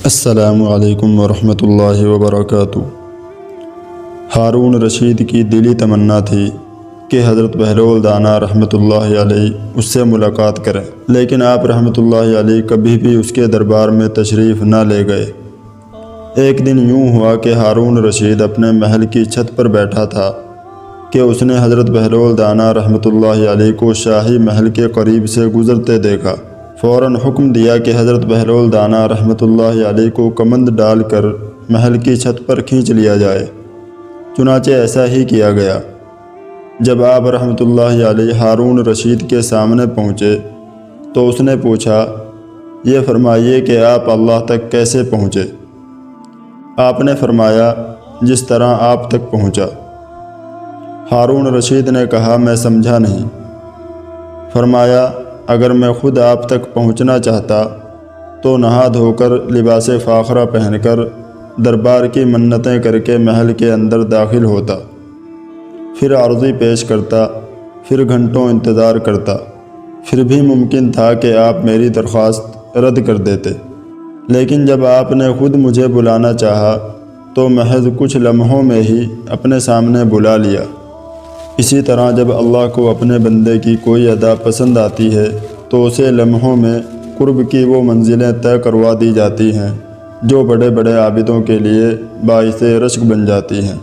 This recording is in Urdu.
السلام علیکم ورحمۃ اللہ وبرکاتہ۔ ہارون رشید کی دلی تمنا تھی کہ حضرت بہلول دانا رحمۃ اللہ علیہ اس سے ملاقات کریں، لیکن آپ رحمۃ اللہ علیہ کبھی بھی اس کے دربار میں تشریف نہ لے گئے۔ ایک دن یوں ہوا کہ ہارون رشید اپنے محل کی چھت پر بیٹھا تھا کہ اس نے حضرت بہلول دانا رحمۃ اللہ علیہ کو شاہی محل کے قریب سے گزرتے دیکھا۔ فوراً حکم دیا کہ حضرت بہلول دانا رحمۃ اللہ علیہ کو کمند ڈال کر محل کی چھت پر کھینچ لیا جائے۔ چنانچہ ایسا ہی کیا گیا۔ جب آپ رحمۃ اللہ علیہ ہارون رشید کے سامنے پہنچے تو اس نے پوچھا، یہ فرمائیے کہ آپ اللہ تک کیسے پہنچے؟ آپ نے فرمایا، جس طرح آپ تک پہنچا۔ ہارون رشید نے کہا، میں سمجھا نہیں۔ فرمایا، اگر میں خود آپ تک پہنچنا چاہتا تو نہا دھو کر لباس فاخرہ پہن کر دربار کی منتیں کر کے محل کے اندر داخل ہوتا، پھر عرضی پیش کرتا، پھر گھنٹوں انتظار کرتا، پھر بھی ممکن تھا کہ آپ میری درخواست رد کر دیتے، لیکن جب آپ نے خود مجھے بلانا چاہا تو محض کچھ لمحوں میں ہی اپنے سامنے بلا لیا۔ اسی طرح جب اللہ کو اپنے بندے کی کوئی ادا پسند آتی ہے تو اسے لمحوں میں قرب کی وہ منزلیں طے کروا دی جاتی ہیں جو بڑے بڑے عابدوں کے لیے باعث رشک بن جاتی ہیں۔